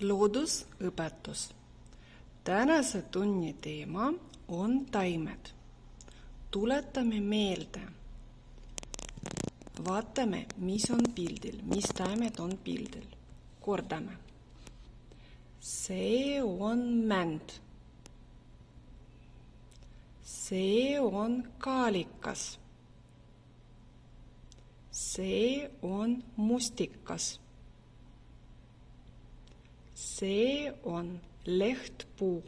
Loodusõpetus. Tänase tunni teema on taimed. Tuletame meelde. Vaatame, mis on pildil, mis taimed on pildil. Kordame. See on mänd. See on kaalikas. See on mustikas. See on lehtpuu.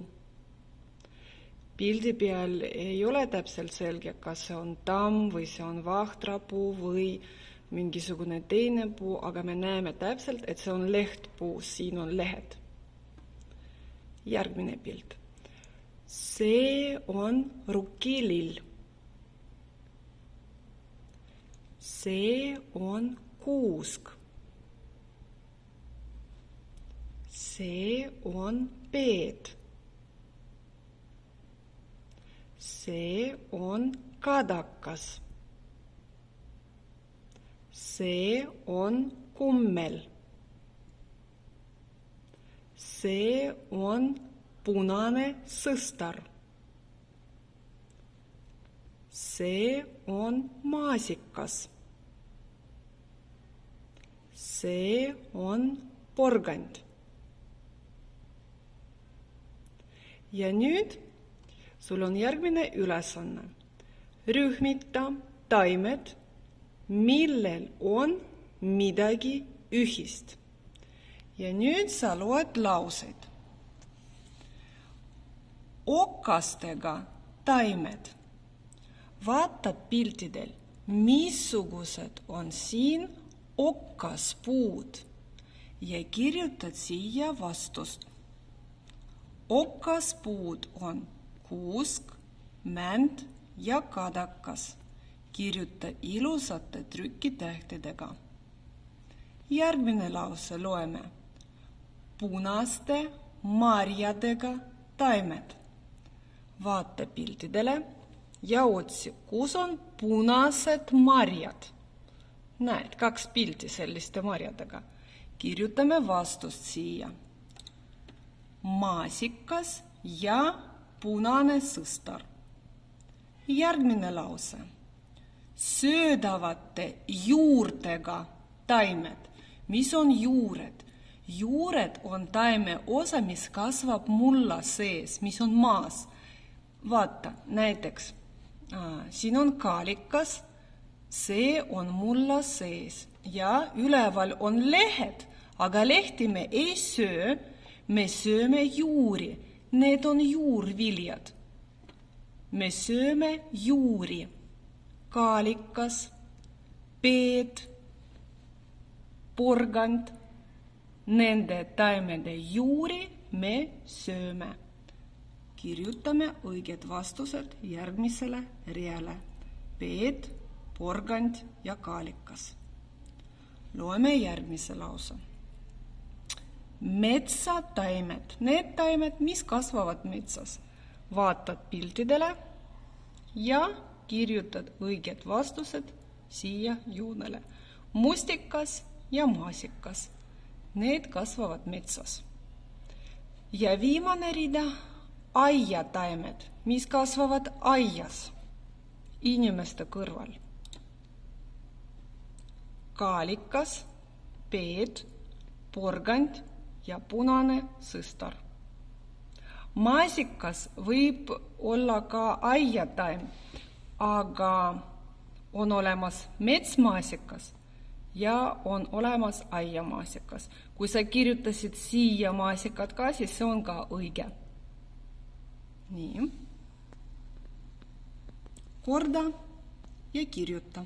Pildi peal ei ole täpselt selge, kas see on tamm või see on vahtrapuu või mingisugune teine puu, aga me näeme täpselt, et see on lehtpuu, siin on lehed. Järgmine pilt. See on rukkilill. See on kuusk. See on peed. See on kadakas. See on kummel. See on punane sõstar. See on maasikas. See on porgand. Ja nüüd sul on järgmine ülesanne. Rühmita taimed, millel on midagi ühist. Ja nüüd sa loed lauseid. Okastega taimed. Vaatad piltidel, missugused on siin okaspuud ja kirjutad siia vastust. Okaspuud on kuusk, mänd ja kadakas. Kirjuta ilusate trükitähtedega. Järgmine lause loeme. Punaste marjadega taimed. Vaata piltidele ja otsi, kus on punased marjad. Näed, 2 pilti selliste marjadega. Kirjutame vastust siia. Maasikas ja punane sõstar. Järgmine lause. Söödavate juurtega taimed. Mis on juured? Juured on taime osa, mis kasvab mulla sees, mis on maas. Vaata, näiteks, siin on kaalikas, see on mulla sees ja üleval on lehed, aga lehti me ei söö, me sööme juuri, need on juurviljad. Me sööme juuri, kaalikas, peed, porgand, nende taimede juuri me sööme. Kirjutame õiged vastused järgmisele reale. Peed, porgand ja kaalikas. Loeme järgmise lause. Metsataimed. Need taimed, mis kasvavad metsas. Vaatad piltidele ja kirjutad õiged vastused siia joonele. Mustikas ja maasikas. Need kasvavad metsas. Ja viimane rida. Aiataimed, mis kasvavad aias, inimeste kõrval. Kaalikas, peed, porgand ja punane sõstar. Maasikas võib olla ka aiataim, aga on olemas metsmaasikas ja on olemas aiamaasikas. Kui sa kirjutasid siia maasikat ka, siis see on ka õige. Nii. Korda ja kirjuta.